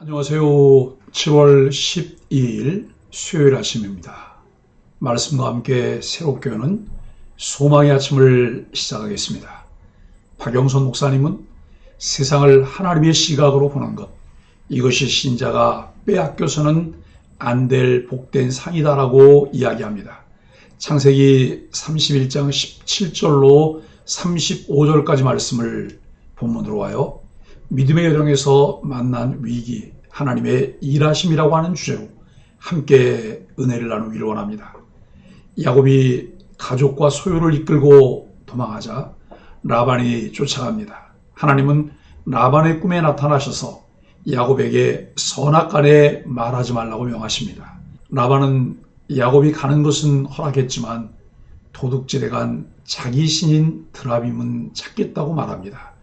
안녕하세요. 7월 12일 수요일 아침입니다. 말씀과 함께 새롭게 오는 소망의 아침을 시작하겠습니다. 박영선 목사님은 세상을 하나님의 시각으로 보는 것, 이것이 신자가 빼앗겨서는 안 될 복된 상이다라고 이야기합니다. 창세기 31장 17절로 35절까지 말씀을 본문으로 와요. 믿음의 여정에서 만난 위기, 하나님의 일하심이라고 하는 주제로 함께 은혜를 나누기를 원합니다. 야곱이 가족과 소유를 이끌고 도망하자 라반이 쫓아갑니다. 하나님은 라반의 꿈에 나타나셔서 야곱에게 선악간에 말하지 말라고 명하십니다. 라반은 야곱이 가는 것은 허락했지만 도둑질에 간 자기 신인 드라빔은 찾겠다고 말합니다.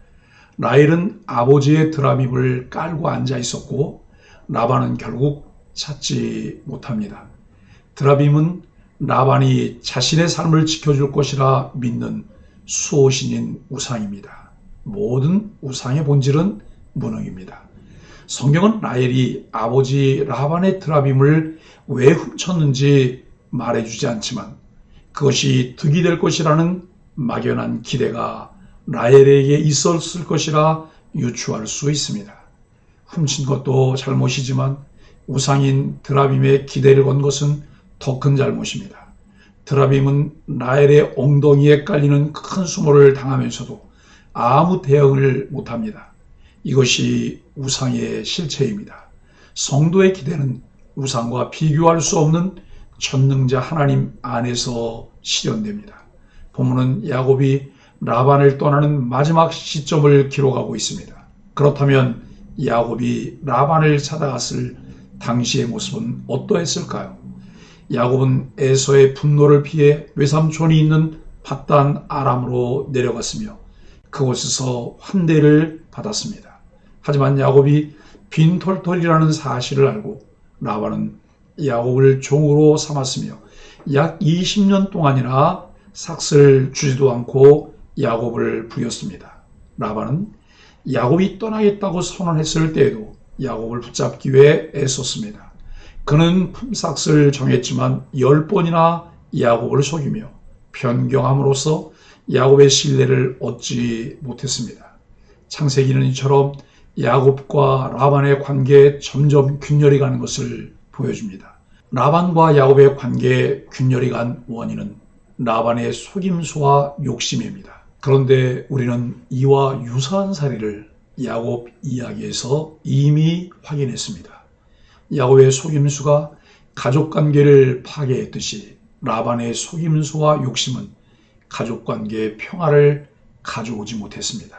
라헬은 아버지의 드라빔을 깔고 앉아 있었고 라반은 결국 찾지 못합니다. 드라빔은 라반이 자신의 삶을 지켜줄 것이라 믿는 수호신인 우상입니다. 모든 우상의 본질은 무능입니다. 성경은 라헬이 아버지 라반의 드라빔을 왜 훔쳤는지 말해주지 않지만 그것이 득이 될 것이라는 막연한 기대가 라헬에게 있었을 것이라 유추할 수 있습니다. 훔친 것도 잘못이지만 우상인 드라빔에 기대를 건 것은 더 큰 잘못입니다. 드라빔은 라헬의 엉덩이에 깔리는 큰 수모를 당하면서도 아무 대응을 못합니다. 이것이 우상의 실체입니다. 성도의 기대는 우상과 비교할 수 없는 전능자 하나님 안에서 실현됩니다. 본문은 야곱이 라반을 떠나는 마지막 시점을 기록하고 있습니다. 그렇다면 야곱이 라반을 찾아갔을 당시의 모습은 어떠했을까요? 야곱은 에서의 분노를 피해 외삼촌이 있는 밧단 아람으로 내려갔으며 그곳에서 환대를 받았습니다. 하지만 야곱이 빈털털이라는 사실을 알고 라반은 야곱을 종으로 삼았으며 약 20년 동안이나 삭슬 주지도 않고 야곱을 부렸습니다. 라반은 야곱이 떠나겠다고 선언했을 때에도 야곱을 붙잡기 위해 애썼습니다. 그는 품삯을 정했지만 10번이나 야곱을 속이며 변경함으로써 야곱의 신뢰를 얻지 못했습니다. 창세기는 이처럼 야곱과 라반의 관계에 점점 균열이 가는 것을 보여줍니다. 라반과 야곱의 관계에 균열이 간 원인은 라반의 속임수와 욕심입니다. 그런데 우리는 이와 유사한 사례를 야곱 이야기에서 이미 확인했습니다. 야곱의 속임수가 가족관계를 파괴했듯이 라반의 속임수와 욕심은 가족관계의 평화를 가져오지 못했습니다.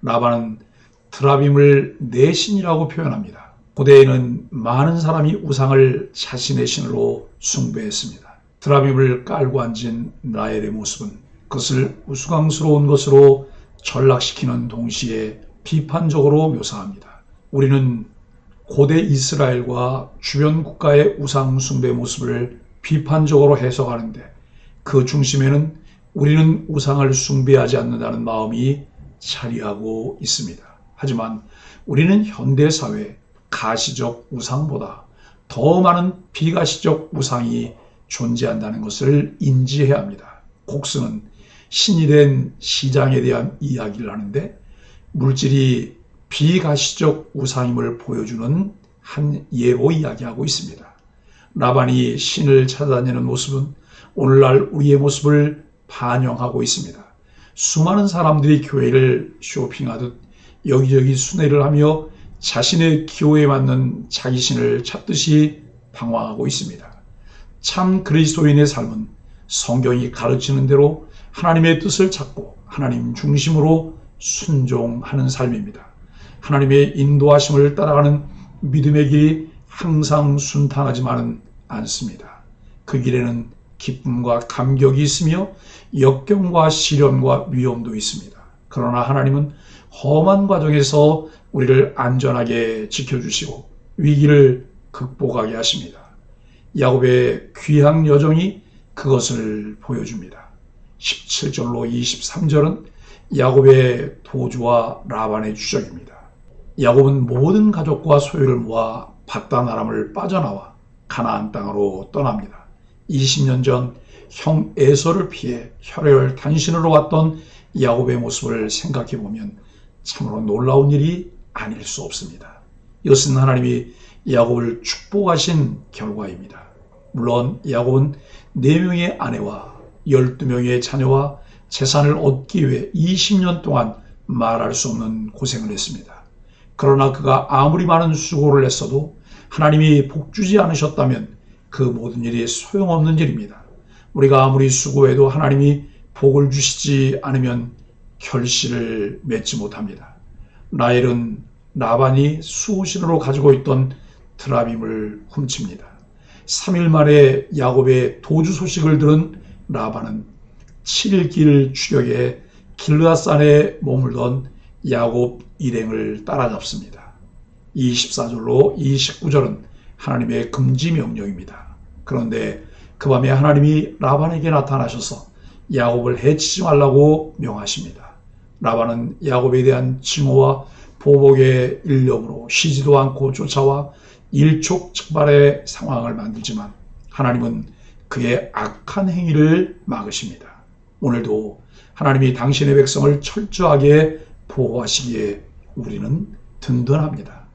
라반은 드라빔을 내 신이라고 표현합니다. 고대에는 많은 사람이 우상을 자신의 신으로 숭배했습니다. 드라빔을 깔고 앉은 라헬의 모습은 그것을 우스꽝스러운 것으로 전락시키는 동시에 비판적으로 묘사합니다. 우리는 고대 이스라엘과 주변 국가의 우상 숭배 모습을 비판적으로 해석하는데 그 중심에는 우리는 우상을 숭배하지 않는다는 마음이 자리하고 있습니다. 하지만 우리는 현대사회 가시적 우상보다 더 많은 비가시적 우상이 존재한다는 것을 인지해야 합니다. 곡스는 신이 된 시장에 대한 이야기를 하는데 물질이 비가시적 우상임을 보여주는 한 예로 이야기하고 있습니다. 라반이 신을 찾아다니는 모습은 오늘날 우리의 모습을 반영하고 있습니다. 수많은 사람들이 교회를 쇼핑하듯 여기저기 순회를 하며 자신의 기호에 맞는 자기 신을 찾듯이 방황하고 있습니다. 참 그리스도인의 삶은 성경이 가르치는 대로 하나님의 뜻을 찾고 하나님 중심으로 순종하는 삶입니다. 하나님의 인도하심을 따라가는 믿음의 길이 항상 순탄하지만은 않습니다. 그 길에는 기쁨과 감격이 있으며 역경과 시련과 위험도 있습니다. 그러나 하나님은 험한 과정에서 우리를 안전하게 지켜주시고 위기를 극복하게 하십니다. 야곱의 귀향 여정이 그것을 보여줍니다. 17절로 23절은 야곱의 도주와 라반의 추적입니다. 야곱은 모든 가족과 소유를 모아 밧단 아람을 빠져나와 가나안 땅으로 떠납니다. 20년 전 형 에서를 피해 혈혈 단신으로 왔던 야곱의 모습을 생각해 보면 참으로 놀라운 일이 아닐 수 없습니다. 이것은 하나님이 야곱을 축복하신 결과입니다. 물론 야곱은 4명의 아내와 12명의 자녀와 재산을 얻기 위해 20년 동안 말할 수 없는 고생을 했습니다. 그러나 그가 아무리 많은 수고를 했어도 하나님이 복주지 않으셨다면 그 모든 일이 소용없는 일입니다. 우리가 아무리 수고해도 하나님이 복을 주시지 않으면 결실을 맺지 못합니다. 라헬은 라반이 수호신으로 가지고 있던 드라빔을 훔칩니다. 3일 만에 야곱의 도주 소식을 들은 라반은 7일 길 추격에 길르앗산에 머물던 야곱 일행을 따라잡습니다. 24절로 29절은 하나님의 금지 명령입니다. 그런데 그 밤에 하나님이 라반에게 나타나셔서 야곱을 해치지 말라고 명하십니다. 라반은 야곱에 대한 증오와 보복의 일념으로 쉬지도 않고 쫓아와 일촉즉발의 상황을 만들지만 하나님은 그의 악한 행위를 막으십니다. 오늘도 하나님이 당신의 백성을 철저하게 보호하시기에 우리는 든든합니다.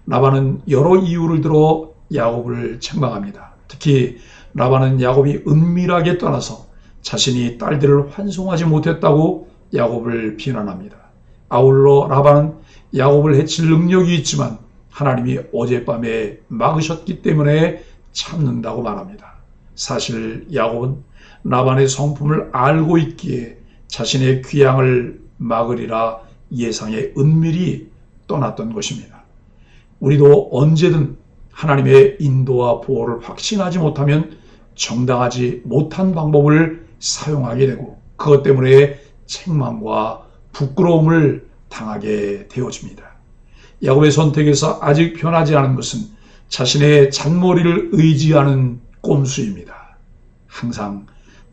라반은 여러 이유를 들어 야곱을 책망합니다. 특히 라반은 야곱이 은밀하게 떠나서 자신이 딸들을 환송하지 못했다고 야곱을 비난합니다. 아울러 라반은 야곱을 해칠 능력이 있지만 하나님이 어젯밤에 막으셨기 때문에 참는다고 말합니다. 사실 야곱은 라반의 성품을 알고 있기에 자신의 귀양을 막으리라 예상에 은밀히 떠났던 것입니다. 우리도 언제든 하나님의 인도와 보호를 확신하지 못하면 정당하지 못한 방법을 사용하게 되고 그것 때문에 책망과 부끄러움을 당하게 되어집니다. 야곱의 선택에서 아직 변하지 않은 것은 자신의 잔머리를 의지하는 꼼수입니다. 항상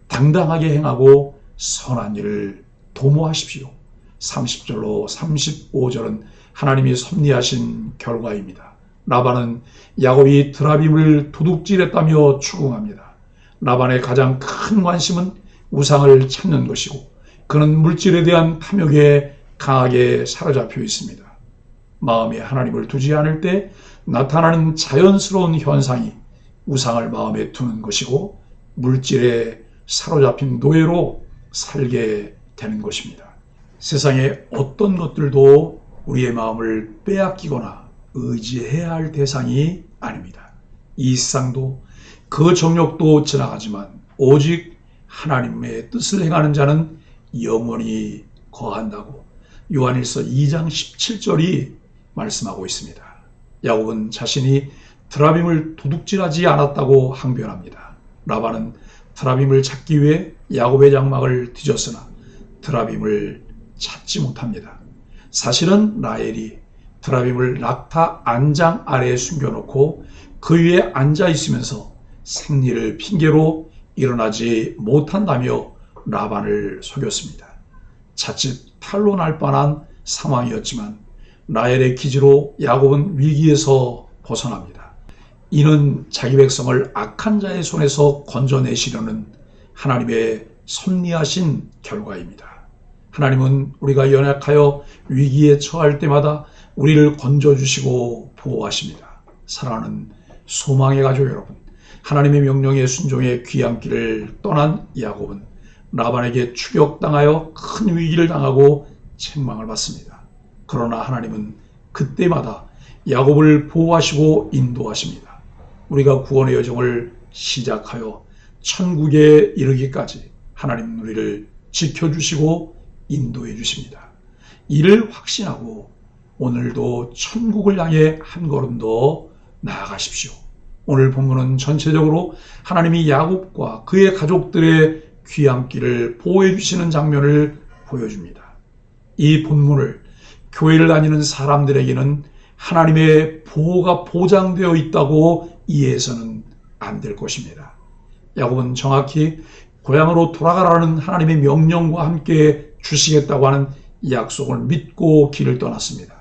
당당하게 행하고 선한 일을 도모하십시오. 30절로 35절은 하나님이 섭리하신 결과입니다. 라반은 야곱이 드라빔을 도둑질했다며 추궁합니다. 라반의 가장 큰 관심은 우상을 찾는 것이고 그는 물질에 대한 탐욕에 강하게 사로잡혀 있습니다. 마음에 하나님을 두지 않을 때 나타나는 자연스러운 현상이 우상을 마음에 두는 것이고 물질에 사로잡힌 노예로 살게 되는 것입니다. 세상의 어떤 것들도 우리의 마음을 빼앗기거나 의지해야 할 대상이 아닙니다. 이 세상도 그 정욕도 지나가지만 오직 하나님의 뜻을 행하는 자는 영원히 거한다고 요한일서 2장 17절이 말씀하고 있습니다. 야곱은 자신이 드라빔을 도둑질하지 않았다고 항변합니다. 라반은 드라빔을 찾기 위해 야곱의 장막을 뒤졌으나 드라빔을 찾지 못합니다. 사실은 라헬이 드라빔을 낙타 안장 아래에 숨겨놓고 그 위에 앉아 있으면서 생리를 핑계로 일어나지 못한다며 라반을 속였습니다. 자칫 탄로 날 뻔한 상황이었지만 라헬의 기지로 야곱은 위기에서 벗어납니다. 이는 자기 백성을 악한 자의 손에서 건져내시려는 하나님의 섭리하신 결과입니다. 하나님은 우리가 연약하여 위기에 처할 때마다 우리를 건져주시고 보호하십니다. 사랑하는 소망의 가족 여러분, 하나님의 명령에 순종해 귀향길을 떠난 야곱은 라반에게 추격당하여 큰 위기를 당하고 책망을 받습니다. 그러나 하나님은 그때마다 야곱을 보호하시고 인도하십니다. 우리가 구원의 여정을 시작하여 천국에 이르기까지 하나님은 우리를 지켜주시고 인도해 주십니다. 이를 확신하고 오늘도 천국을 향해 한 걸음 더 나아가십시오. 오늘 본문은 전체적으로 하나님이 야곱과 그의 가족들의 귀향길을 보호해 주시는 장면을 보여줍니다. 이 본문을 교회를 다니는 사람들에게는 하나님의 보호가 보장되어 있다고 이해해서는 안 될 것입니다. 야곱은 정확히 고향으로 돌아가라는 하나님의 명령과 함께 주시겠다고 하는 약속을 믿고 길을 떠났습니다.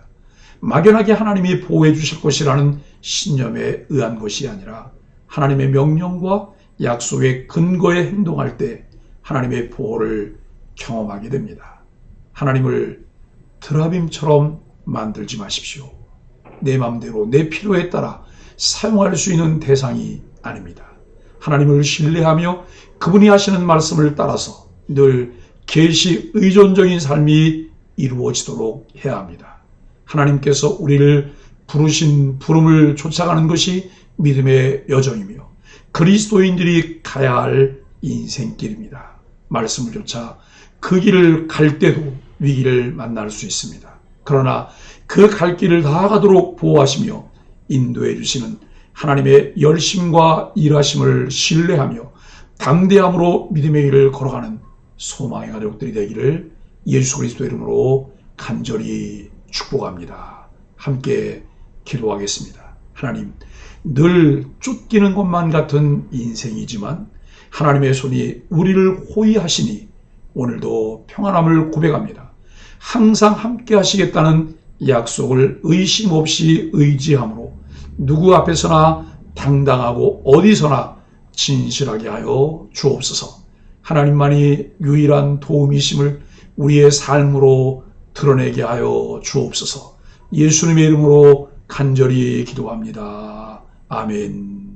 막연하게 하나님이 보호해 주실 것이라는 신념에 의한 것이 아니라 하나님의 명령과 약속의 근거에 행동할 때 하나님의 보호를 경험하게 됩니다. 하나님을 드라빔처럼 만들지 마십시오. 내 마음대로 내 필요에 따라 사용할 수 있는 대상이 아닙니다. 하나님을 신뢰하며 그분이 하시는 말씀을 따라서 늘 계시 의존적인 삶이 이루어지도록 해야 합니다. 하나님께서 우리를 부르신 부름을 쫓아가는 것이 믿음의 여정이며 그리스도인들이 가야 할 인생길입니다. 말씀을 쫓아 그 길을 갈 때도 위기를 만날 수 있습니다. 그러나 그 갈 길을 나아가도록 보호하시며 인도해 주시는 하나님의 열심과 일하심을 신뢰하며 담대함으로 믿음의 길을 걸어가는 소망의 가족들이 되기를 예수 그리스도의 이름으로 간절히 축복합니다. 함께 기도하겠습니다. 하나님, 늘 쫓기는 것만 같은 인생이지만 하나님의 손이 우리를 호위하시니 오늘도 평안함을 고백합니다. 항상 함께 하시겠다는 약속을 의심 없이 의지함으로 누구 앞에서나 당당하고 어디서나 진실하게 하여 주옵소서. 하나님만이 유일한 도움이심을 우리의 삶으로 드러내게 하여 주옵소서. 예수님의 이름으로 간절히 기도합니다. 아멘.